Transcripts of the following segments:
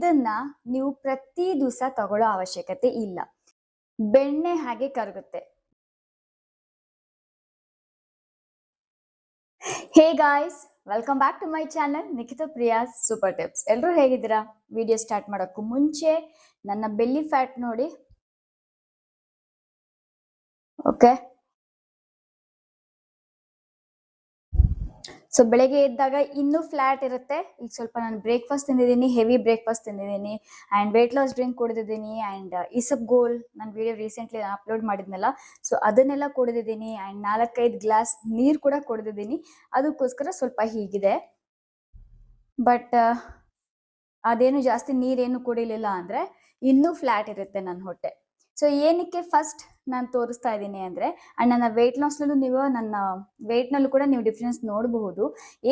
ಇದನ್ನ ನೀವು ಪ್ರತಿ ದಿವಸ ತಗೊಳ್ಳೋ ಅವಶ್ಯಕತೆ ಇಲ್ಲ. ಬೆಣ್ಣೆ ಹಾಗೆ ಕರಗುತ್ತೆ. Hey guys, welcome back to my channel Nikhita Priya's super tips. ಎಲ್ಲರೂ ಹೇಗಿದ್ದೀರಾ? ವಿಡಿಯೋ ಸ್ಟಾರ್ಟ್ ಮಾಡೋಕ್ಕೂ ಮುಂಚೆ ನನ್ನ ಬೆಲ್ಲಿ ಫ್ಯಾಟ್ ನೋಡಿ. ಓಕೆ, ಸೊ ಬೆಳಗ್ಗೆ ಎದ್ದಾಗ ಇನ್ನೂ ಫ್ಲಾಟ್ ಇರುತ್ತೆ. ಈಗ ಸ್ವಲ್ಪ ನಾನು ಬ್ರೇಕ್ಫಾಸ್ಟ್ ತಿಂದಿದ್ದೀನಿ, ಹೆವಿ ಬ್ರೇಕ್ಫಾಸ್ಟ್ ತಿಂದಿದ್ದೀನಿ ಆ್ಯಂಡ್ ವೇಟ್ ಲಾಸ್ ಡ್ರಿಂಕ್ ಕುಡಿದಿದ್ದೀನಿ ಆ್ಯಂಡ್ ಇಸಬ್ಗೋಲ್ ನಾನು ವಿಡಿಯೋ ರೀಸೆಂಟ್ಲಿ ಅಪ್ಲೋಡ್ ಮಾಡಿದ್ನಲ್ಲ, ಸೊ ಅದನ್ನೆಲ್ಲ ಕುಡಿದಿದ್ದೀನಿ ಆ್ಯಂಡ್ 4-5 ಗ್ಲಾಸ್ ನೀರು ಕೂಡ ಕುಡಿದಿದ್ದೀನಿ. ಅದಕ್ಕೋಸ್ಕರ ಸ್ವಲ್ಪ ಹೀಗಿದೆ. ಬಟ್ ಅದೇನು ಜಾಸ್ತಿ ನೀರೇನು ಕುಡಿಲಿಲ್ಲ ಅಂದರೆ ಇನ್ನೂ ಫ್ಲಾಟ್ ಇರುತ್ತೆ ನನ್ನ ಹೊಟ್ಟೆ. ಸೊ ಏನಕ್ಕೆ ಫಸ್ಟ್ ನಾನು ತೋರಿಸ್ತಾ ಇದ್ದೀನಿ ಅಂದರೆ, ಆ್ಯಂಡ್ ನನ್ನ ವೆಯ್ಟ್ ಲಾಸ್ನಲ್ಲೂ ನೀವು ನನ್ನ ವೆಯ್ಟ್ನಲ್ಲೂ ಕೂಡ ನೀವು ಡಿಫ್ರೆನ್ಸ್ ನೋಡಬಹುದು.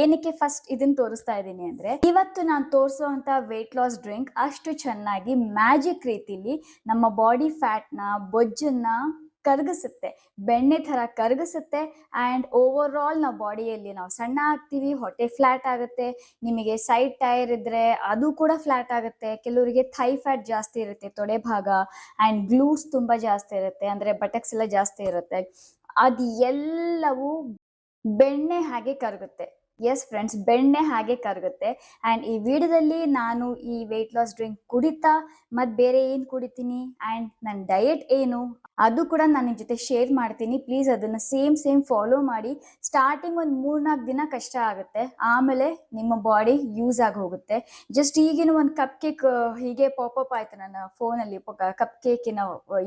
ಏನಕ್ಕೆ ಫಸ್ಟ್ ಇದನ್ನು ತೋರಿಸ್ತಾ ಇದ್ದೀನಿ ಅಂದರೆ, ಇವತ್ತು ನಾನು ತೋರಿಸುವಂಥ ವೆಯ್ಟ್ ಲಾಸ್ ಡ್ರಿಂಕ್ ಅಷ್ಟು ಚೆನ್ನಾಗಿ ಮ್ಯಾಜಿಕ್ ರೀತಿಲಿ ನಮ್ಮ ಬಾಡಿ ಫ್ಯಾಟ್ನ, ಬೊಜ್ಜನ್ನು ಕರಗಿಸುತ್ತೆ, ಬೆಣ್ಣೆ ಥರ ಕರಗಿಸುತ್ತೆ. ಆ್ಯಂಡ್ ಓವರ್ ಆಲ್ ನಾವು ಬಾಡಿಯಲ್ಲಿ ನಾವು ಸಣ್ಣ ಆಗ್ತೀವಿ, ಹೊಟ್ಟೆ ಫ್ಲ್ಯಾಟ್ ಆಗುತ್ತೆ. ನಿಮಗೆ ಸೈಡ್ ಟೈರ್ ಇದ್ದರೆ ಅದು ಕೂಡ ಫ್ಲ್ಯಾಟ್ ಆಗುತ್ತೆ. ಕೆಲವರಿಗೆ ಥೈ ಫ್ಯಾಟ್ ಜಾಸ್ತಿ ಇರುತ್ತೆ, ತೊಡೆ ಭಾಗ, ಆ್ಯಂಡ್ ಗ್ಲೂಸ್ ತುಂಬ ಜಾಸ್ತಿ ಇರುತ್ತೆ, ಅಂದರೆ ಬಟಕ್ಸ್ ಎಲ್ಲ ಜಾಸ್ತಿ ಇರುತ್ತೆ. ಅದು ಎಲ್ಲವೂ ಬೆಣ್ಣೆ ಹಾಗೆ ಕರಗುತ್ತೆ. ಎಸ್ ಫ್ರೆಂಡ್ಸ್, ಬೆಣ್ಣೆ ಹಾಗೆ ಕರಗುತ್ತೆ. ಆ್ಯಂಡ್ ಈ ವಿಡಿಯೋದಲ್ಲಿ ನಾನು ಈ ವೆಯ್ಟ್ ಲಾಸ್ ಡ್ರಿಂಕ್ ಕುಡಿತಾ ಮತ್ತು ಬೇರೆ ಏನು ಕುಡಿತೀನಿ ಆ್ಯಂಡ್ ನನ್ನ ಡಯೆಟ್ ಏನು ಅದು ಕೂಡ ನಾನು ನಿಮ್ಮ ಜೊತೆ ಶೇರ್ ಮಾಡ್ತೀನಿ. ಪ್ಲೀಸ್ ಅದನ್ನು ಸೇಮ್ ಫಾಲೋ ಮಾಡಿ. ಸ್ಟಾರ್ಟಿಂಗ್ ಒಂದು 3-4 ದಿನ ಕಷ್ಟ ಆಗುತ್ತೆ, ಆಮೇಲೆ ನಿಮ್ಮ ಬಾಡಿ ಯೂಸ್ ಆಗಿ ಹೋಗುತ್ತೆ. ಜಸ್ಟ್ ಈಗಿನ ಒಂದು ಕಪ್ ಕೇಕ್ ಹೀಗೆ ಪಾಪಪ್ ಆಯಿತು ನನ್ನ ಫೋನಲ್ಲಿ, ಕಪ್ ಕೇಕಿನ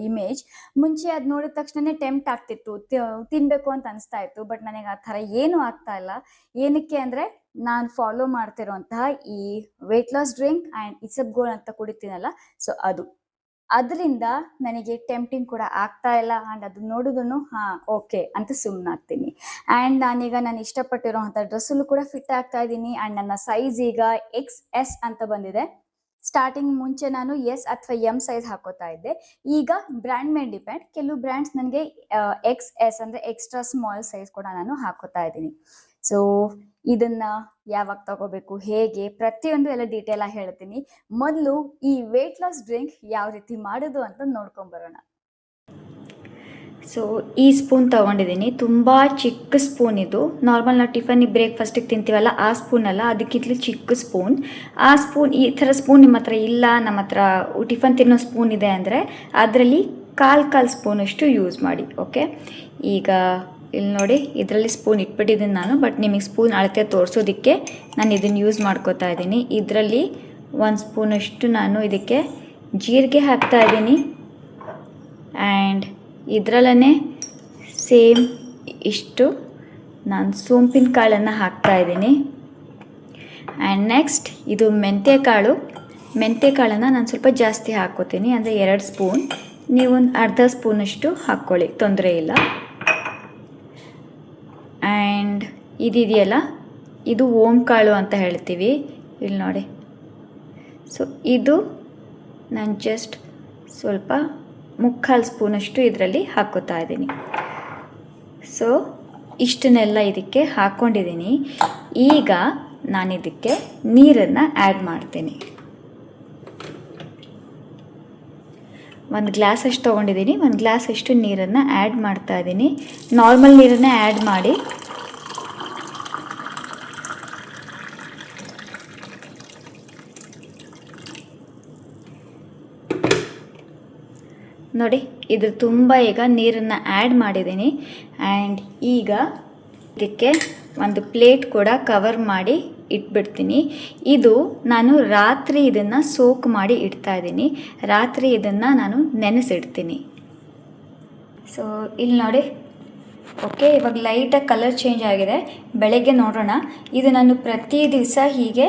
ಇಮೇಜ್. ಮುಂಚೆ ಅದು ನೋಡಿದ ತಕ್ಷಣ ಟೆಂಪ್ಟ್ ಆಗ್ತಿತ್ತು, ತಿನ್ನಬೇಕು ಅಂತ ಅನಿಸ್ತಾ ಇತ್ತು. ಬಟ್ ನನಗೆ ಆ ಥರ ಏನೂ ಆಗ್ತಾ ಇಲ್ಲ. ಏನಕ್ಕೆ ಅಂದರೆ, ನಾನು ಫಾಲೋ ಮಾಡ್ತಿರೋಂತಹ ಈ ವೆಯ್ಟ್ ಲಾಸ್ ಡ್ರಿಂಕ್ ಆ್ಯಂಡ್ ಇಸಬ್ಗೋಲ್ ಅಂತ ಕುಡಿತೀನಲ್ಲ, ಸೊ ಅದರಿಂದ ನನಗೆ ಟೆಂಪ್ಟಿಂಗ್ ಕೂಡ ಆಗ್ತಾ ಇಲ್ಲ. ಆ್ಯಂಡ್ ಅದು ನೋಡಿದ್ರು ಓಕೆ ಅಂತ ಸುಮ್ಮನಾಗ್ತೀನಿ. ಆ್ಯಂಡ್ ನಾನೀಗ ನಾನು ಇಷ್ಟಪಟ್ಟಿರೋಂಥ ಡ್ರೆಸ್ಸಲ್ಲೂ ಕೂಡ ಫಿಟ್ ಆಗ್ತಾ ಇದ್ದೀನಿ. ಆ್ಯಂಡ್ ನನ್ನ ಸೈಜ್ ಈಗ XS ಅಂತ ಬಂದಿದೆ. ಸ್ಟಾರ್ಟಿಂಗ್ ಮುಂಚೆ ನಾನು S ಅಥವಾ M ಸೈಜ್ ಹಾಕೋತಾ ಇದ್ದೆ. ಈಗ ಬ್ರ್ಯಾಂಡ್ ಮೇಲೆ ಡಿಪೆಂಡ್. ಕೆಲವು ಬ್ರ್ಯಾಂಡ್ಸ್ ನನಗೆ XS ಅಂದರೆ ಎಕ್ಸ್ಟ್ರಾ ಸ್ಮಾಲ್ ಸೈಜ್ ಕೂಡ ನಾನು ಹಾಕೋತಾ ಇದ್ದೀನಿ. ಸೊ ಇದನ್ನು ಯಾವಾಗ ತಗೋಬೇಕು, ಹೇಗೆ, ಪ್ರತಿಯೊಂದು ಎಲ್ಲ ಡೀಟೇಲ್ ಆಗಿ ಹೇಳ್ತೀನಿ. ಮೊದಲು ಈ ವೆಯ್ಟ್ ಲಾಸ್ ಡ್ರಿಂಕ್ ಯಾವ ರೀತಿ ಮಾಡೋದು ಅಂತ ನೋಡ್ಕೊಂಬರೋಣ. ಸೊ ಈ ಸ್ಪೂನ್ ತೊಗೊಂಡಿದ್ದೀನಿ, ತುಂಬ ಚಿಕ್ಕ ಸ್ಪೂನ್ ಇದು. ನಾರ್ಮಲ್ ನಾವು ಟಿಫನಿಗೆ ಬ್ರೇಕ್ಫಾಸ್ಟಿಗೆ ತಿಂತೀವಲ್ಲ ಆ ಸ್ಪೂನ್ ಅಲ್ಲ, ಅದಕ್ಕಿಂತಲೂ ಚಿಕ್ಕ ಸ್ಪೂನ್. ಆ ಸ್ಪೂನ್, ಈ ಥರ ಸ್ಪೂನ್ ನಿಮ್ಮ ಹತ್ರ ಇಲ್ಲ, ನಮ್ಮ ಹತ್ರ ಟಿಫನ್ ತಿನ್ನೋ ಸ್ಪೂನ್ ಇದೆ ಅಂದರೆ ಅದರಲ್ಲಿ ಕಾಲು ಸ್ಪೂನಷ್ಟು ಯೂಸ್ ಮಾಡಿ. ಓಕೆ, ಈಗ ಇಲ್ಲಿ ನೋಡಿ, ಇದರಲ್ಲಿ ಸ್ಪೂನ್ ಇಟ್ಬಿಟ್ಟಿದ್ದೀನಿ ನಾನು, ಬಟ್ ನಿಮಗೆ ಸ್ಪೂನ್ ಅಳತೆ ತೋರಿಸೋದಕ್ಕೆ ನಾನು ಇದನ್ನು ಯೂಸ್ ಮಾಡ್ಕೋತಾ ಇದ್ದೀನಿ. ಇದರಲ್ಲಿ 1 ಸ್ಪೂನಷ್ಟು ನಾನು ಇದಕ್ಕೆ ಜೀರಿಗೆ ಹಾಕ್ತಾ ಇದ್ದೀನಿ. ಆ್ಯಂಡ್ ಇದರಲ್ಲೇ ಸೇಮ್ ಇಷ್ಟು ನಾನು ಸೋಂಪಿನ ಕಾಳನ್ನು ಹಾಕ್ತಾ ಇದ್ದೀನಿ. ಆ್ಯಂಡ್ ನೆಕ್ಸ್ಟ್ ಇದು ಮೆಂತ್ಯ ಕಾಳನ್ನು ನಾನು ಸ್ವಲ್ಪ ಜಾಸ್ತಿ ಹಾಕ್ಕೋತೀನಿ, ಅಂದರೆ 2 ಸ್ಪೂನ್. ನೀವೊಂದು ಅರ್ಧ ಸ್ಪೂನಷ್ಟು ಹಾಕ್ಕೊಳ್ಳಿ, ತೊಂದರೆ ಇಲ್ಲ. ಆ್ಯಂಡ್ ಇದೆಯಲ್ಲ, ಇದು ಓಂ ಕಾಳು ಅಂತ ಹೇಳ್ತೀವಿ, ಇಲ್ಲಿ ನೋಡಿ. ಸೊ ಇದು ನಾನು ಜಸ್ಟ್ ಸ್ವಲ್ಪ 3/4 ಸ್ಪೂನಷ್ಟು ಇದರಲ್ಲಿ ಹಾಕ್ಕೋತಾ ಇದ್ದೀನಿ. ಸೊ ಇಷ್ಟನ್ನೆಲ್ಲ ಇದಕ್ಕೆ ಹಾಕ್ಕೊಂಡಿದ್ದೀನಿ. ಈಗ ನಾನಿದಕ್ಕೆ ನೀರನ್ನು ಆ್ಯಡ್ ಮಾಡ್ತೀನಿ. 1 ಗ್ಲಾಸ್ ಅಷ್ಟು ತೊಗೊಂಡಿದ್ದೀನಿ, 1 ಗ್ಲಾಸ್ ಅಷ್ಟು ನೀರನ್ನು ಆ್ಯಡ್ ಮಾಡ್ತಾ ಇದ್ದೀನಿ. ನಾರ್ಮಲ್ ನೀರನ್ನು ಆ್ಯಡ್ ಮಾಡಿ. ನೋಡಿ, ಇದು ತುಂಬ ಈಗ ನೀರನ್ನು ಆ್ಯಡ್ ಮಾಡಿದ್ದೀನಿ. ಆ್ಯಂಡ್ ಈಗ ಇದಕ್ಕೆ ಒಂದು ಪ್ಲೇಟ್ ಕೂಡ ಕವರ್ ಮಾಡಿ ಇಟ್ಬಿಡ್ತೀನಿ. ಇದು ನಾನು ರಾತ್ರಿ ಇದನ್ನು ಸೋಕ್ ಮಾಡಿ ಇಡ್ತಾ ಇದ್ದೀನಿ. ರಾತ್ರಿ ಇದನ್ನು ನಾನು ನೆನೆಸಿಡ್ತೀನಿ. ಸೊ ಇಲ್ಲಿ ನೋಡಿ, ಓಕೆ, ಇವಾಗ ಲೈಟಾಗಿ ಕಲರ್ ಚೇಂಜ್ ಆಗಿದೆ. ಬೆಳಗ್ಗೆ ನೋಡೋಣ. ಇದು ನಾನು ಪ್ರತಿ ದಿವಸ ಹೀಗೆ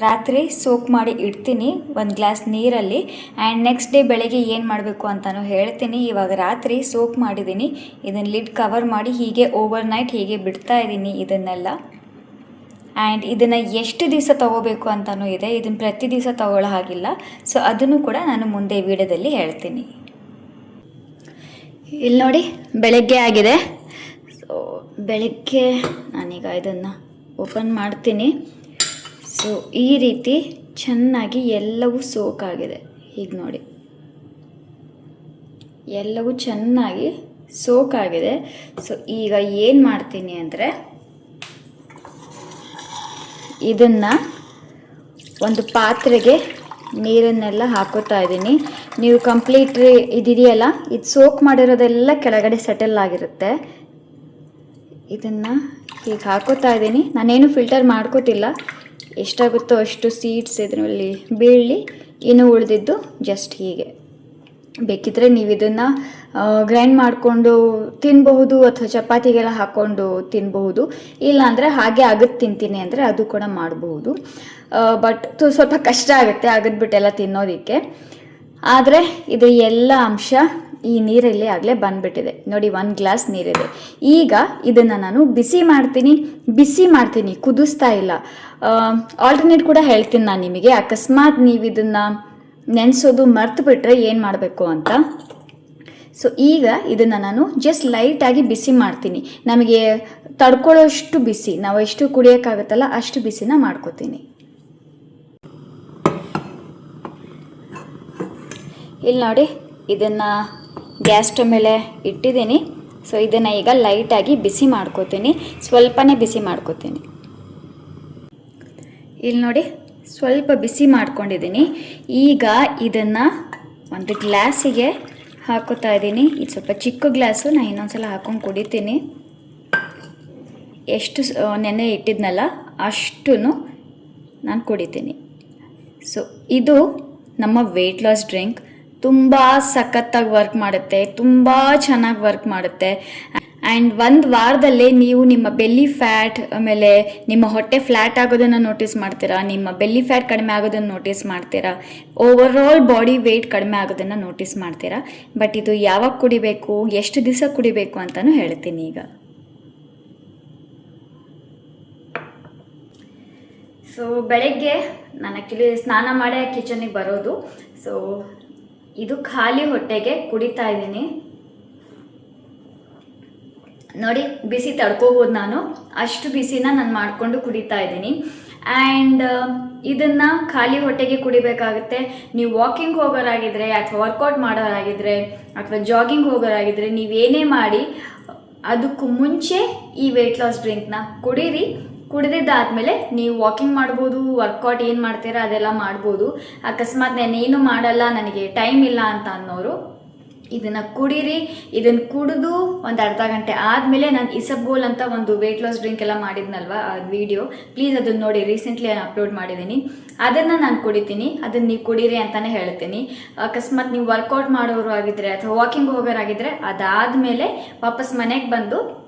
ರಾತ್ರಿ ಸೋಕ್ ಮಾಡಿ ಇಡ್ತೀನಿ 1 ಗ್ಲಾಸ್ ನೀರಲ್ಲಿ. ಆ್ಯಂಡ್ ನೆಕ್ಸ್ಟ್ ಡೇ ಬೆಳಗ್ಗೆ ಏನು ಮಾಡಬೇಕು ಅಂತಲೂ ಹೇಳ್ತೀನಿ. ಇವಾಗ ರಾತ್ರಿ ಸೋಕ್ ಮಾಡಿದ್ದೀನಿ, ಇದನ್ನು ಲಿಡ್ ಕವರ್ ಮಾಡಿ ಹೀಗೆ ಓವರ್ ನೈಟ್ ಹೀಗೆ ಬಿಡ್ತಾ ಇದ್ದೀನಿ ಇದನ್ನೆಲ್ಲ. ಆ್ಯಂಡ್ ಇದನ್ನು ಎಷ್ಟು ದಿವಸ ತೊಗೋಬೇಕು ಅಂತಲೂ ಇದೆ, ಇದನ್ನು ಪ್ರತಿ ದಿವಸ ತೊಗೊಳ್ಳೋ ಹಾಗಿಲ್ಲ. ಸೊ ಅದನ್ನು ಕೂಡ ನಾನು ಮುಂದೆ ವಿಡಿಯೋದಲ್ಲಿ ಹೇಳ್ತೀನಿ. ಇಲ್ಲಿ ನೋಡಿ, ಬೆಳಗ್ಗೆ ಆಗಿದೆ. ಸೊ ಬೆಳಗ್ಗೆ ನಾನೀಗ ಇದನ್ನು ಓಪನ್ ಮಾಡ್ತೀನಿ. ಸೊ ಈ ರೀತಿ ಚೆನ್ನಾಗಿ ಎಲ್ಲವೂ ಸೋಕಾಗಿದೆ. ಹೀಗೆ ನೋಡಿ, ಎಲ್ಲವೂ ಚೆನ್ನಾಗಿ ಸೋಕಾಗಿದೆ. ಸೊ ಈಗ ಏನು ಮಾಡ್ತೀನಿ ಅಂದರೆ ಇದನ್ನು ಒಂದು ಪಾತ್ರೆಗೆ ನೀರನ್ನೆಲ್ಲ ಹಾಕೋತಾ ಇದ್ದೀನಿ. ನೀವು ಕಂಪ್ಲೀಟ್ಲಿ ಇದೆಯಲ್ಲ, ಇದು ಸೋಕ್ ಮಾಡಿರೋದೆಲ್ಲ ಕೆಳಗಡೆ ಸೆಟಲ್ ಆಗಿರುತ್ತೆ. ಇದನ್ನು ಹೀಗೆ ಹಾಕೋತಾ ಇದ್ದೀನಿ. ನಾನೇನು ಫಿಲ್ಟರ್ ಮಾಡ್ಕೋತಿಲ್ಲ, ಎಷ್ಟಾಗುತ್ತೋ ಅಷ್ಟು ಸೀಡ್ಸ್ ಇದರಲ್ಲಿ ಬೀಳಲಿ, ಇನ್ನೂ ಉಳಿದಿದ್ದು ಜಸ್ಟ್ ಹೀಗೆ. ಬೇಕಿದ್ದರೆ ನೀವು ಇದನ್ನು ಗ್ರೈಂಡ್ ಮಾಡಿಕೊಂಡು ತಿನ್ನಬಹುದು ಅಥವಾ ಚಪಾತಿಗೆಲ್ಲ ಹಾಕ್ಕೊಂಡು ತಿನ್ನಬಹುದು. ಇಲ್ಲಾಂದರೆ ಹಾಗೆ ಅಗದು ತಿಂತೀನಿ ಅಂದರೆ ಅದು ಕೂಡ ಮಾಡಬಹುದು. ಬಟ್ ಸ್ವಲ್ಪ ಕಷ್ಟ ಆಗುತ್ತೆ ಅಗದ್ಬಿಟ್ಟೆಲ್ಲ ತಿನ್ನೋದಕ್ಕೆ. ಆದರೆ ಇದರ ಎಲ್ಲ ಅಂಶ ಈ ನೀರಲ್ಲಿ ಆಗಲೇ ಬಂದುಬಿಟ್ಟಿದೆ ನೋಡಿ. 1 ಗ್ಲಾಸ್ ನೀರಿದೆ. ಈಗ ಇದನ್ನು ನಾನು ಬಿಸಿ ಮಾಡ್ತೀನಿ, ಕುದಿಸ್ತಾ ಇಲ್ಲ. ಆಲ್ಟರ್ನೇಟ್ ಕೂಡ ಹೇಳ್ತೀನಿ ನಾನು ನಿಮಗೆ. ಅಕಸ್ಮಾತ್ ನೀವು ಇದನ್ನು ನೆನೆಸೋದು ಮರ್ತು ಬಿಟ್ಟರೆ ಏನು ಮಾಡಬೇಕು ಅಂತ. ಸೊ ಈಗ ಇದನ್ನು ನಾನು ಜಸ್ಟ್ ಲೈಟಾಗಿ ಬಿಸಿ ಮಾಡ್ತೀನಿ. ನಮಗೆ ತಡ್ಕೊಳ್ಳೋಷ್ಟು ಬಿಸಿ, ನಾವು ಎಷ್ಟು ಕುಡಿಯೋಕ್ಕಾಗುತ್ತಲ್ಲ ಅಷ್ಟು ಬಿಸಿನ ಮಾಡ್ಕೋತೀನಿ. ಇಲ್ಲಿ ನೋಡಿ, ಇದನ್ನು ಗ್ಯಾಸ್ ಸ್ಟವ್ ಮೇಲೆ ಇಟ್ಟಿದ್ದೀನಿ. ಸೊ ಇದನ್ನು ಈಗ ಲೈಟಾಗಿ ಬಿಸಿ ಮಾಡ್ಕೋತೀನಿ, ಸ್ವಲ್ಪನೇ ಬಿಸಿ ಮಾಡ್ಕೋತೀನಿ. ಇಲ್ಲಿ ನೋಡಿ, ಸ್ವಲ್ಪ ಬಿಸಿ ಮಾಡ್ಕೊಂಡಿದ್ದೀನಿ. ಈಗ ಇದನ್ನು ಒಂದು ಗ್ಲಾಸಿಗೆ ಹಾಕೋತಾ ಇದ್ದೀನಿ. ಇದು ಸ್ವಲ್ಪ ಚಿಕ್ಕ ಗ್ಲಾಸು, ನಾನು ಇನ್ನೊಂದ್ಸಲ ಹಾಕೊಂಡು ಕುಡಿತೀನಿ. ಎಷ್ಟು ನೆನೆ ಇಟ್ಟಿದ್ನಲ್ಲ ಅಷ್ಟು ನಾನು ಕುಡಿತೀನಿ. ಸೊ ಇದು ನಮ್ಮ ವೆಯ್ಟ್ ಲಾಸ್ ಡ್ರಿಂಕ್. ತುಂಬ ಸಖತ್ತಾಗಿ ವರ್ಕ್ ಮಾಡುತ್ತೆ, ತುಂಬ ಚೆನ್ನಾಗಿ ವರ್ಕ್ ಮಾಡುತ್ತೆ. ಆ್ಯಂಡ್ 1 ವಾರದಲ್ಲೇ ನೀವು ನಿಮ್ಮ ಬೆಲ್ಲಿ ಫ್ಯಾಟ್, ಆಮೇಲೆ ನಿಮ್ಮ ಹೊಟ್ಟೆ ಫ್ಲ್ಯಾಟ್ ಆಗೋದನ್ನು ನೋಟಿಸ್ ಮಾಡ್ತೀರಾ, ನಿಮ್ಮ ಬೆಲ್ಲಿ ಫ್ಯಾಟ್ ಕಡಿಮೆ ಆಗೋದನ್ನು ನೋಟಿಸ್ ಮಾಡ್ತೀರಾ, ಓವರಾಲ್ ಬಾಡಿ ವೆಯ್ಟ್ ಕಡಿಮೆ ಆಗೋದನ್ನು ನೋಟಿಸ್ ಮಾಡ್ತೀರಾ. ಬಟ್ ಇದು ಯಾವಾಗ ಕುಡಿಬೇಕು, ಎಷ್ಟು ದಿವಸ ಕುಡಿಬೇಕು ಅಂತಲೂ ಹೇಳ್ತೀನಿ ಈಗ. ಸೊ ಬೆಳಗ್ಗೆ ನಾನು ಆ್ಯಕ್ಚುಲಿ ಸ್ನಾನ ಮಾಡೇ ಕಿಚನಿಗೆ ಬರೋದು. ಸೊ ಇದು ಖಾಲಿ ಹೊಟ್ಟೆಗೆ ಕುಡಿತಾ ಇದ್ದೀನಿ. ನೋಡಿ, ಬಿಸಿ ತಡ್ಕೋಬೋದು, ನಾನು ಅಷ್ಟು ಬಿಸಿನ ನಾನು ಮಾಡಿಕೊಂಡು ಕುಡಿತಾ ಇದ್ದೀನಿ. ಆ್ಯಂಡ್ ಇದನ್ನು ಖಾಲಿ ಹೊಟ್ಟೆಗೆ ಕುಡಿಬೇಕಾಗುತ್ತೆ. ನೀವು ವಾಕಿಂಗ್ ಹೋಗೋರಾಗಿದ್ದರೆ ಅಥವಾ ವರ್ಕೌಟ್ ಮಾಡೋರಾಗಿದ್ದರೆ ಅಥವಾ ಜಾಗಿಂಗ್ ಹೋಗೋರಾಗಿದ್ದರೆ, ನೀವೇನೇ ಮಾಡಿ ಅದಕ್ಕೂ ಮುಂಚೆ ಈ ವೆಯ್ಟ್ ಲಾಸ್ ಡ್ರಿಂಕ್ನ ಕುಡೀರಿ. ಕುಡಿದಿದ್ದಾದಮೇಲೆ ನೀವು ವಾಕಿಂಗ್ ಮಾಡ್ಬೋದು, ವರ್ಕೌಟ್ ಏನು ಮಾಡ್ತೀರಾ ಅದೆಲ್ಲ ಮಾಡ್ಬೋದು. ಅಕಸ್ಮಾತ್ ನಾನೇನು ಮಾಡಲ್ಲ, ನನಗೆ ಟೈಮ್ ಇಲ್ಲ ಅಂತ ಅನ್ನೋರು ಇದನ್ನು ಕುಡೀರಿ. ಇದನ್ನು ಕುಡಿದು ಒಂದು ಅರ್ಧ ಗಂಟೆ ಆದಮೇಲೆ ನಾನು ಇಸಬ್ಗೋಲ್ ಅಂತ ಒಂದು ವೆಯ್ಟ್ ಲಾಸ್ ಡ್ರಿಂಕ್ ಎಲ್ಲ ಮಾಡಿದ್ನಲ್ವ, ಅದು ವಿಡಿಯೋ, ಪ್ಲೀಸ್ ಅದನ್ನು ನೋಡಿ. ರೀಸೆಂಟ್ಲಿ ನಾನು ಅಪ್ಲೋಡ್ ಮಾಡಿದ್ದೀನಿ. ಅದನ್ನು ನಾನು ಕುಡಿತೀನಿ, ಅದನ್ನು ನೀವು ಕುಡೀರಿ ಅಂತಲೇ ಹೇಳ್ತೀನಿ. ಅಕಸ್ಮಾತ್ ನೀವು ವರ್ಕೌಟ್ ಮಾಡೋರು ಆಗಿದ್ದರೆ ಅಥವಾ ವಾಕಿಂಗ್ ಹೋಗೋರಾಗಿದ್ದರೆ ಅದಾದಮೇಲೆ ವಾಪಸ್ ಮನೆಗೆ ಬಂದು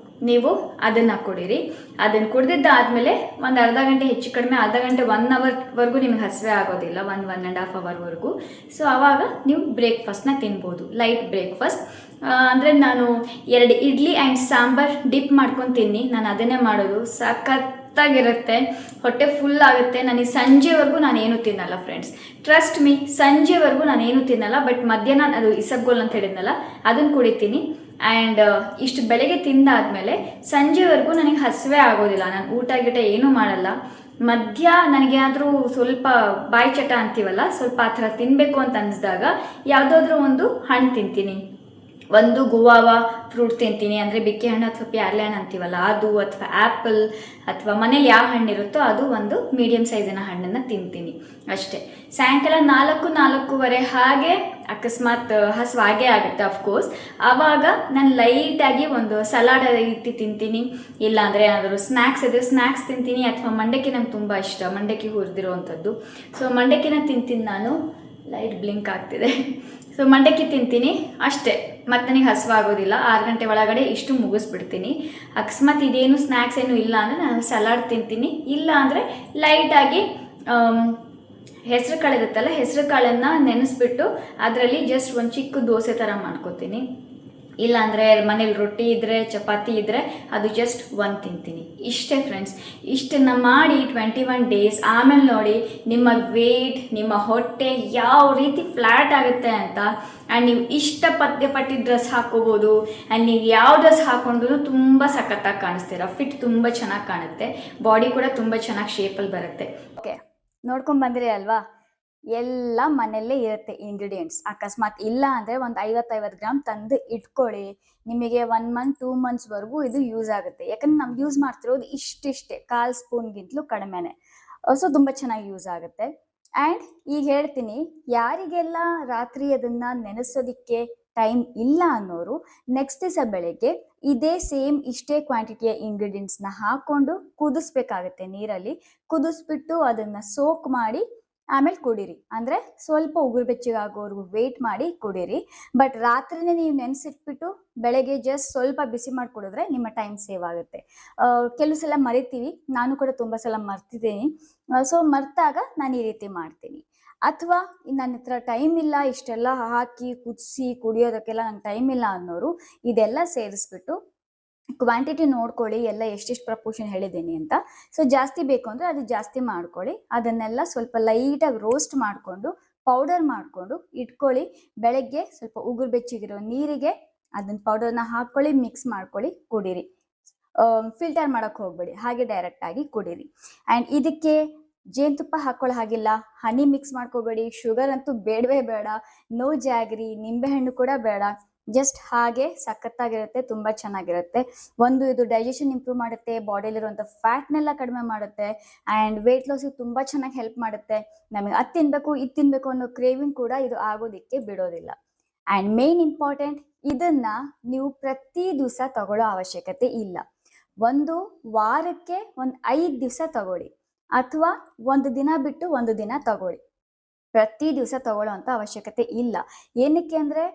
ನೀವು ಅದನ್ನು ಕುಡೀರಿ. ಅದನ್ನು ಕುಡಿದಿದ್ದಾದಮೇಲೆ ಒಂದು ಅರ್ಧ ಗಂಟೆ, ಹೆಚ್ಚು ಕಡಿಮೆ ಅರ್ಧ ಗಂಟೆ 1 ಅವರ್ವರೆಗೂ ನಿಮಗೆ ಹಸಿವೆ ಆಗೋದಿಲ್ಲ, 1.5 ಅವರ್ವರೆಗೂ. ಸೊ ಆವಾಗ ನೀವು ಬ್ರೇಕ್ಫಾಸ್ಟ್ನ ತಿನ್ಬೋದು, ಲೈಟ್ ಬ್ರೇಕ್ಫಾಸ್ಟ್. ಅಂದರೆ ನಾನು 2 ಇಡ್ಲಿ ಆ್ಯಂಡ್ ಸಾಂಬಾರ್ ಡಿಪ್ ಮಾಡ್ಕೊಂಡು ತಿನ್ನಿ, ನಾನು ಅದನ್ನೇ ಮಾಡೋದು. ಸಖತ್ತಾಗಿರುತ್ತೆ, ಹೊಟ್ಟೆ ಫುಲ್ ಆಗುತ್ತೆ. ನನಗೆ ಸಂಜೆವರೆಗೂ ನಾನೇನು ತಿನ್ನಲ್ಲ ಫ್ರೆಂಡ್ಸ್, ಟ್ರಸ್ಟ್ ಮೀ, ಸಂಜೆವರೆಗೂ ನಾನೇನು ತಿನ್ನಲ್ಲ. ಬಟ್ ಮಧ್ಯಾಹ್ನ ಅದು ಇಸಬ್ಗೋಲ್ ಅಂತ ಹೇಳಿದ್ನಲ್ಲ ಅದನ್ನು ಕುಡಿತೀನಿ. ಆ್ಯಂಡ್ ಇಷ್ಟು ಬೆಳಗ್ಗೆ ತಿಂದಾದಮೇಲೆ ಸಂಜೆವರೆಗೂ ನನಗೆ ಹಸಿವೆ ಆಗೋದಿಲ್ಲ. ನಾನು ಊಟ ಗೀಟ ಏನೂ ಮಾಡಲ್ಲ. ಮಧ್ಯ ನನಗೇನಾದರೂ ಸ್ವಲ್ಪ ಬಾಯಿ ಚಟ ಅಂತೀವಲ್ಲ, ಸ್ವಲ್ಪ ಆ ಥರ ತಿನ್ನಬೇಕು ಅಂತ ಅನ್ನಿಸಿದಾಗ ಯಾವುದಾದ್ರೂ ಒಂದು ಹಣ್ಣು ತಿಂತೀನಿ. ಒಂದು ಗುವಾವ ಫ್ರೂಟ್ ತಿಂತೀನಿ, ಅಂದರೆ ಬಿಕ್ಕಿ ಹಣ್ಣು ಅಥವಾ ಪ್ಯಾರ್ಲೆ ಹಣ್ಣು ಅಂತೀವಲ್ಲ ಅದು, ಅಥವಾ ಆ್ಯಪಲ್, ಅಥವಾ ಮನೇಲಿ ಯಾವ ಹಣ್ಣಿರುತ್ತೋ ಅದು ಒಂದು ಮೀಡಿಯಮ್ ಸೈಜಿನ ಹಣ್ಣನ್ನು ತಿಂತೀನಿ ಅಷ್ಟೇ. ಸಾಯಂಕಾಲ 4-4:15 ಹಾಗೆ ಅಕಸ್ಮಾತ್ ಹಸುವಾಗೇ ಆಗುತ್ತೆ ಅಫ್ಕೋರ್ಸ್, ಆವಾಗ ನಾನು ಲೈಟಾಗಿ ಒಂದು ಸಲಾಡ್ ರೀತಿ ತಿಂತೀನಿ. ಇಲ್ಲಾಂದರೆ ಏನಾದರೂ ಸ್ನ್ಯಾಕ್ಸ್ ಇದ್ದರೆ ಸ್ನ್ಯಾಕ್ಸ್ ತಿಂತೀನಿ. ಅಥವಾ ಮಂಡಕ್ಕಿ ನಂಗೆ ತುಂಬ ಇಷ್ಟ, ಮಂಡಕ್ಕಿ ಹುರಿದಿರೋವಂಥದ್ದು. ಸೊ ಮಂಡಕ್ಕಿನ ತಿಂತೀನಿ ನಾನು. ಲೈಟ್ ಬ್ಲಿಂಕ್ ಆಗ್ತಿದೆ. ಸೊ ಮಂಡಕ್ಕಿ ತಿಂತೀನಿ ಅಷ್ಟೇ, ಮತ್ತು ನನಗೆ ಹಸುವಾಗೋದಿಲ್ಲ. 6 ಗಂಟೆ ಒಳಗಡೆ ಇಷ್ಟು ಮುಗಿಸ್ಬಿಡ್ತೀನಿ. ಅಕಸ್ಮಾತ್ ಇದೇನು ಸ್ನ್ಯಾಕ್ಸ್ ಏನು ಇಲ್ಲ ಅಂದರೆ ನಾನು ಸಲಾಡ್ ತಿಂತೀನಿ. ಇಲ್ಲ ಅಂದರೆ ಲೈಟಾಗಿ ಹೆಸರು ಕಾಳು ಇರುತ್ತಲ್ಲ, ಹೆಸರು ಕಾಳನ್ನು ನೆನೆಸ್ಬಿಟ್ಟು ಅದರಲ್ಲಿ ಜಸ್ಟ್ ಒಂದು ಚಿಕ್ಕ ದೋಸೆ ಥರ ಮಾಡ್ಕೊತೀನಿ. ಇಲ್ಲಾಂದರೆ ಮನೇಲಿ ರೊಟ್ಟಿ ಇದ್ದರೆ, ಚಪಾತಿ ಇದ್ದರೆ ಅದು ಜಸ್ಟ್ ಒಂದು ತಿಂತೀನಿ. ಇಷ್ಟೇ ಫ್ರೆಂಡ್ಸ್. ಇಷ್ಟನ್ನು ಮಾಡಿ 21 ಡೇಸ್ ಆಮೇಲೆ ನೋಡಿ ನಿಮ್ಮ ವೇಟ್, ನಿಮ್ಮ ಹೊಟ್ಟೆ ಯಾವ ರೀತಿ ಫ್ಲ್ಯಾಟ್ ಆಗುತ್ತೆ ಅಂತ. ಆ್ಯಂಡ್ ನೀವು ಇಷ್ಟಪಟ್ಟಿದ್ದ ಡ್ರೆಸ್ ಹಾಕ್ಕೋಬೋದು. ಆ್ಯಂಡ್ ನೀವು ಯಾವ ಡ್ರೆಸ್ ಹಾಕ್ಕೊಂಡ್ರೂ ತುಂಬ ಸಖತ್ತಾಗಿ ಕಾಣಿಸ್ತೀರ, ಫಿಟ್ ತುಂಬ ಚೆನ್ನಾಗಿ ಕಾಣುತ್ತೆ, ಬಾಡಿ ಕೂಡ ತುಂಬ ಚೆನ್ನಾಗಿ ಶೇಪಲ್ಲಿ ಬರುತ್ತೆ. ಓಕೆ, ನೋಡ್ಕೊಂಡ್ ಬಂದ್ರಿ ಅಲ್ವಾ? ಎಲ್ಲ ಮನೆಯಲ್ಲೇ ಇರುತ್ತೆ ಇಂಗ್ರೀಡಿಯೆಂಟ್ಸ್. ಅಕಸ್ಮಾತ್ ಇಲ್ಲ ಅಂದ್ರೆ ಒಂದು 50 ಗ್ರಾಮ್ ತಂದು ಇಟ್ಕೊಳ್ಳಿ. ನಿಮಗೆ 1 ಮಂತ್ 2 ಮಂತ್ಸ್ ವರೆಗೂ ಇದು ಯೂಸ್ ಆಗುತ್ತೆ. ಯಾಕಂದ್ರೆ ನಾವು ಯೂಸ್ ಮಾಡ್ತಿರೋದು ಇಷ್ಟಿಷ್ಟೇ, 1/4 ಸ್ಪೂನ್ಗಿಂತಲೂ ಕಡಿಮೆನೆ. ಸೊ ತುಂಬಾ ಚೆನ್ನಾಗಿ ಯೂಸ್ ಆಗುತ್ತೆ. ಆ್ಯಂಡ್ ಈಗ ಹೇಳ್ತೀನಿ, ಯಾರಿಗೆಲ್ಲ ರಾತ್ರಿ ಅದನ್ನ ನೆನೆಸೋದಿಕ್ಕೆ ಟೈಮ್ ಇಲ್ಲ ಅನ್ನೋರು ನೆಕ್ಸ್ಟ್ ದಿವಸ ಬೆಳಿಗ್ಗೆ ಇದೇ ಸೇಮ್ ಇಷ್ಟೇ ಕ್ವಾಂಟಿಟಿಯ ಇಂಗ್ರೀಡಿಯೆಂಟ್ಸ್ನ ಹಾಕೊಂಡು ಕುದಿಸ್ಬೇಕಾಗತ್ತೆ ನೀರಲ್ಲಿ. ಕುದಿಸ್ಬಿಟ್ಟು ಅದನ್ನ ಸೋಕ್ ಮಾಡಿ ಆಮೇಲೆ ಕುಡೀರಿ. ಅಂದ್ರೆ ಸ್ವಲ್ಪ ಉಗುರು ಬೆಚ್ಚಗಾಗೋವರೆಗೂ ವೇಟ್ ಮಾಡಿ ಕುಡೀರಿ. ಬಟ್ ರಾತ್ರಿನೇ ನೀವು ನೆನೆಸಿಟ್ಬಿಟ್ಟು ಬೆಳಗ್ಗೆ ಜಸ್ಟ್ ಸ್ವಲ್ಪ ಬಿಸಿ ಮಾಡಿ ಕುಡಿದ್ರೆ ನಿಮ್ಮ ಟೈಮ್ ಸೇವ್ ಆಗುತ್ತೆ. ಕೆಲವು ಸಲ ಮರಿತೀವಿ, ನಾನು ಕೂಡ ತುಂಬ ಸಲ ಮರ್ತಿದ್ದೀನಿ. ಸೊ ಮರ್ತಾಗ ನಾನು ಈ ರೀತಿ ಮಾಡ್ತೀನಿ. ಅಥವಾ ನನ್ನ ಹತ್ರ ಟೈಮ್ ಇಲ್ಲ, ಇಷ್ಟೆಲ್ಲ ಹಾಕಿ ಕುದಿಸಿ ಕುಡಿಯೋದಕ್ಕೆಲ್ಲ ನಂಗೆ ಟೈಮ್ ಇಲ್ಲ ಅನ್ನೋರು ಇದೆಲ್ಲ ಸೇರಿಸ್ಬಿಟ್ಟು ಕ್ವಾಂಟಿಟಿ ನೋಡ್ಕೊಳ್ಳಿ, ಎಲ್ಲ ಎಷ್ಟೆಷ್ಟು ಪ್ರಪೋರ್ಷನ್ ಹೇಳಿದ್ದೀನಿ ಅಂತ. ಸೊ ಜಾಸ್ತಿ ಬೇಕು ಅಂದರೆ ಅದು ಜಾಸ್ತಿ ಮಾಡ್ಕೊಳ್ಳಿ. ಅದನ್ನೆಲ್ಲ ಸ್ವಲ್ಪ ಲೈಟಾಗಿ ರೋಸ್ಟ್ ಮಾಡಿಕೊಂಡು ಪೌಡರ್ ಮಾಡಿಕೊಂಡು ಇಟ್ಕೊಳ್ಳಿ. ಬೆಳಗ್ಗೆ ಸ್ವಲ್ಪ ಉಗುರು ಬೆಚ್ಚಗಿರೋ ನೀರಿಗೆ ಅದನ್ನ ಪೌಡರ್ನ ಹಾಕ್ಕೊಳ್ಳಿ, ಮಿಕ್ಸ್ ಮಾಡ್ಕೊಳ್ಳಿ, ಕುಡೀರಿ. ಫಿಲ್ಟರ್ ಮಾಡೋಕ್ಕೆ ಹೋಗ್ಬೇಡಿ, ಹಾಗೆ ಡೈರೆಕ್ಟಾಗಿ ಕುಡೀರಿ. ಆ್ಯಂಡ್ ಇದಕ್ಕೆ ಜೇನುತುಪ್ಪ ಹಾಕೊಳ್ಳೋ ಹಾಗಿಲ್ಲ, ಹನಿ ಮಿಕ್ಸ್ ಮಾಡ್ಕೋಬೇಡಿ, ಶುಗರ್ ಅಂತೂ ಬೇಡವೇ ಬೇಡ, ನೋ ಜಾಗ್ರಿ, ನಿಂಬೆಹಣ್ಣು ಕೂಡ ಬೇಡ. ಜಸ್ಟ್ ಹಾಗೆ ಸಖತ್ತಾಗಿರುತ್ತೆ, ತುಂಬ ಚೆನ್ನಾಗಿರುತ್ತೆ. ಒಂದು ಇದು ಡೈಜೆಷನ್ ಇಂಪ್ರೂವ್ ಮಾಡುತ್ತೆ, ಬಾಡಿಲಿರುವಂಥ ಫ್ಯಾಟ್ನೆಲ್ಲ ಕಡಿಮೆ ಮಾಡುತ್ತೆ, ಆ್ಯಂಡ್ ವೆಯ್ಟ್ ಲಾಸಿಗೆ ತುಂಬ ಚೆನ್ನಾಗಿ ಹೆಲ್ಪ್ ಮಾಡುತ್ತೆ. ನಮಗೆ ಅದು ತಿನ್ನಬೇಕು ಇದು ತಿನ್ನಬೇಕು ಅನ್ನೋ ಕ್ರೇವಿಂಗ್ ಕೂಡ ಇದು ಆಗೋದಕ್ಕೆ ಬಿಡೋದಿಲ್ಲ. ಆ್ಯಂಡ್ ಮೇನ್ ಇಂಪಾರ್ಟೆಂಟ್, ಇದನ್ನ ನೀವು ಪ್ರತಿ ದಿವಸ ತಗೊಳ್ಳೋ ಅವಶ್ಯಕತೆ ಇಲ್ಲ. ಒಂದು ವಾರಕ್ಕೆ ಒಂದು 5 ದಿವಸ ತಗೊಳ್ಳಿ, ಅಥವಾ ಒಂದು ದಿನ ಬಿಟ್ಟು ಒಂದು ದಿನ ತಗೊಳ್ಳಿ. ಪ್ರತಿ ದಿವಸ ತಗೊಳ್ಳೋ ಅಂಥ ಅವಶ್ಯಕತೆ ಇಲ್ಲ. ಏನಕ್ಕೆ ಅಂದರೆ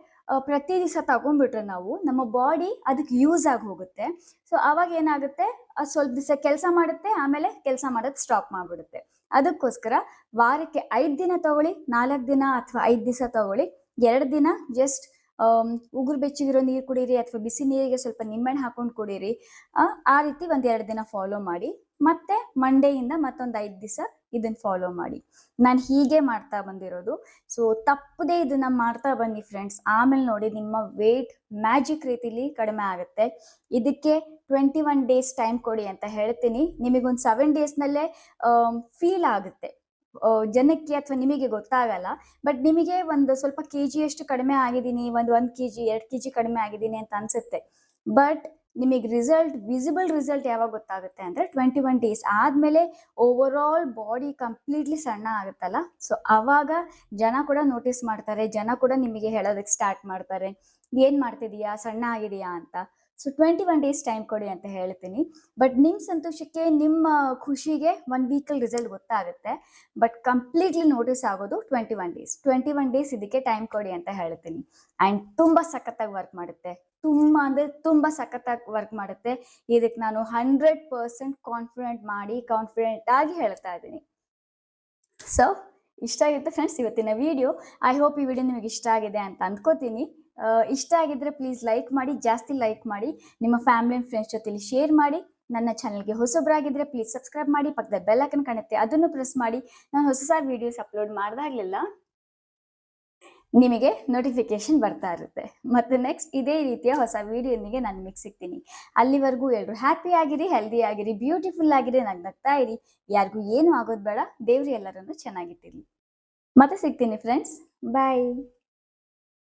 ಪ್ರತಿ ದಿವಸ ತಗೊಂಡ್ಬಿಟ್ರೆ ನಾವು ನಮ್ಮ ಬಾಡಿ ಅದಕ್ಕೆ ಯೂಸ್ ಆಗಿ ಹೋಗುತ್ತೆ. ಸೊ ಅವಾಗ ಏನಾಗುತ್ತೆ, ಸ್ವಲ್ಪ ದಿವಸ ಕೆಲಸ ಮಾಡುತ್ತೆ, ಆಮೇಲೆ ಕೆಲಸ ಮಾಡೋದು ಸ್ಟಾಪ್ ಮಾಡಿಬಿಡುತ್ತೆ. ಅದಕ್ಕೋಸ್ಕರ ವಾರಕ್ಕೆ 5 ದಿನ ತಗೊಳ್ಳಿ, 4 ದಿನ ಅಥವಾ 5 ದಿವಸ ತಗೊಳ್ಳಿ. 2 ದಿನ ಜಸ್ಟ್ ಉಗುರು ಬೆಚ್ಚಗಿರೋ ನೀರು ಕುಡೀರಿ, ಅಥವಾ ಬಿಸಿ ನೀರಿಗೆ ಸ್ವಲ್ಪ ನಿಂಬೆಹಣ್ಣು ಹಾಕೊಂಡು ಕುಡೀರಿ. ಆ ರೀತಿ ಒಂದು 2 ದಿನ ಫಾಲೋ ಮಾಡಿ. ಮತ್ತೆ ಮಂಡೆಯಿಂದ ಮತ್ತೊಂದು 5 ದಿವಸ ಇದನ್ನ ಫಾಲೋ ಮಾಡಿ. ನಾನು ಹೀಗೆ ಮಾಡ್ತಾ ಬಂದಿರೋದು. ಸೊ ತಪ್ಪದೇ ಇದನ್ನ ಮಾಡ್ತಾ ಬನ್ನಿ ಫ್ರೆಂಡ್ಸ್. ಆಮೇಲೆ ನೋಡಿ ನಿಮ್ಮ ವೇಟ್ ಮ್ಯಾಜಿಕ್ ರೀತಿಲಿ ಕಡಿಮೆ ಆಗುತ್ತೆ. ಇದಕ್ಕೆ 21 ಡೇಸ್ ಟೈಮ್ ಕೊಡಿ ಅಂತ ಹೇಳ್ತೀನಿ. ನಿಮಗೊಂದು 7 ಡೇಸ್ನಲ್ಲೇ ಫೀಲ್ ಆಗುತ್ತೆ. ಜನಕ್ಕೆ ಅಥವಾ ನಿಮಗೆ ಗೊತ್ತಾಗಲ್ಲ, ಬಟ್ ನಿಮಗೆ ಒಂದು ಸ್ವಲ್ಪ ಕೆಜಿ ಅಷ್ಟು ಕಡಿಮೆ ಆಗಿದ್ದೀನಿ, ಒಂದು ಕೆಜಿ 2 ಕೆಜಿ ಕಡಿಮೆ ಆಗಿದ್ದೀನಿ ಅಂತ ಅನ್ಸುತ್ತೆ. ಬಟ್ ನಿಮಗೆ ವಿಸಿಬಲ್ ರಿಸಲ್ಟ್ ಯಾವಾಗ ಗೊತ್ತಾಗುತ್ತೆ ಅಂದರೆ 21 ಡೇಸ್ ಆದಮೇಲೆ ಓವರ್ ಆಲ್ ಬಾಡಿ ಕಂಪ್ಲೀಟ್ಲಿ ಸಣ್ಣ ಆಗುತ್ತಲ್ಲ. ಸೊ ಆವಾಗ ಜನ ಕೂಡ ನೋಟಿಸ್ ಮಾಡ್ತಾರೆ, ಜನ ಕೂಡ ನಿಮಗೆ ಹೇಳೋದಕ್ಕೆ ಸ್ಟಾರ್ಟ್ ಮಾಡ್ತಾರೆ, ಏನು ಮಾಡ್ತಿದೀಯಾ, ಸಣ್ಣ ಆಗಿದೆಯಾ ಅಂತ. ಸೊ 21 ಡೇಸ್ ಟೈಮ್ ಕೊಡಿ ಅಂತ ಹೇಳ್ತೀನಿ. ಬಟ್ ನಿಮ್ಮ ಸಂತೋಷಕ್ಕೆ, ನಿಮ್ಮ ಖುಷಿಗೆ 1 ವೀಕಲ್ಲಿ ರಿಸಲ್ಟ್ ಗೊತ್ತಾಗುತ್ತೆ. ಬಟ್ ಕಂಪ್ಲೀಟ್ಲಿ ನೋಟಿಸ್ ಆಗೋದು 21 ಡೇಸ್ ಇದಕ್ಕೆ ಟೈಮ್ ಕೊಡಿ ಅಂತ ಹೇಳ್ತೀನಿ. ಆ್ಯಂಡ್ ತುಂಬ ಸಖತ್ತಾಗಿ ವರ್ಕ್ ಮಾಡುತ್ತೆ, ತುಂಬ ಅಂದರೆ ತುಂಬ ಸಖತ್ತಾಗಿ ವರ್ಕ್ ಮಾಡುತ್ತೆ. ಇದಕ್ಕೆ ನಾನು 100% ಕಾನ್ಫಿಡೆಂಟ್ ಆಗಿ ಹೇಳ್ತಾ ಇದ್ದೀನಿ. ಸೊ ಇಷ್ಟ ಆಗಿತ್ತು ಫ್ರೆಂಡ್ಸ್ ಇವತ್ತಿನ ವಿಡಿಯೋ. ಐ ಹೋಪ್ ಈ ವಿಡಿಯೋ ನಿಮಗೆ ಇಷ್ಟ ಆಗಿದೆ ಅಂತ ಅಂದ್ಕೋತೀನಿ. ಇಷ್ಟ ಆಗಿದ್ರೆ ಪ್ಲೀಸ್ ಲೈಕ್ ಮಾಡಿ, ಜಾಸ್ತಿ ಲೈಕ್ ಮಾಡಿ, ನಿಮ್ಮ ಫ್ಯಾಮಿಲಿ ಆ್ಯಂಡ್ ಫ್ರೆಂಡ್ಸ್ ಜೊತೆಲಿ ಶೇರ್ ಮಾಡಿ. ನನ್ನ ಚಾನಲ್ಗೆ ಹೊಸಬರಾಗಿದ್ದರೆ ಪ್ಲೀಸ್ ಸಬ್ಸ್ಕ್ರೈಬ್ ಮಾಡಿ, ಪಕ್ಕದ ಬೆಲ್ ಐಕನ್ ಕಾಣುತ್ತೆ ಅದನ್ನು ಪ್ರೆಸ್ ಮಾಡಿ. ನಾನು ಹೊಸ ವಿಡಿಯೋಸ್ ಅಪ್ಲೋಡ್ ಮಾಡಿದಾಗಲೆಲ್ಲ ನಿಮಗೆ ನೋಟಿಫಿಕೇಶನ್ ಬರ್ತಾ ಇರುತ್ತೆ. ಮತ್ತು ನೆಕ್ಸ್ಟ್ ಇದೇ ರೀತಿಯ ಹೊಸ ವಿಡಿಯೋನಿಗೆ ನಾನು ನಿಮಗೆ ಸಿಗ್ತೀನಿ. ಅಲ್ಲಿವರೆಗೂ ಎಲ್ಲರೂ ಹ್ಯಾಪಿ ಆಗಿರಿ, ಹೆಲ್ದಿ ಆಗಿರಿ, ಬ್ಯೂಟಿಫುಲ್ ಆಗಿರಿ, ನಗ್ನಗ್ತಾ ಇರಿ. ಯಾರಿಗೂ ಏನೂ ಆಗೋದು ಬೇಡ. ದೇವ್ರು ಎಲ್ಲರನ್ನು ಚೆನ್ನಾಗಿಟ್ಟಿರಲಿ. ಮತ್ತೆ ಸಿಗ್ತೀನಿ ಫ್ರೆಂಡ್ಸ್. ಬಾಯ್.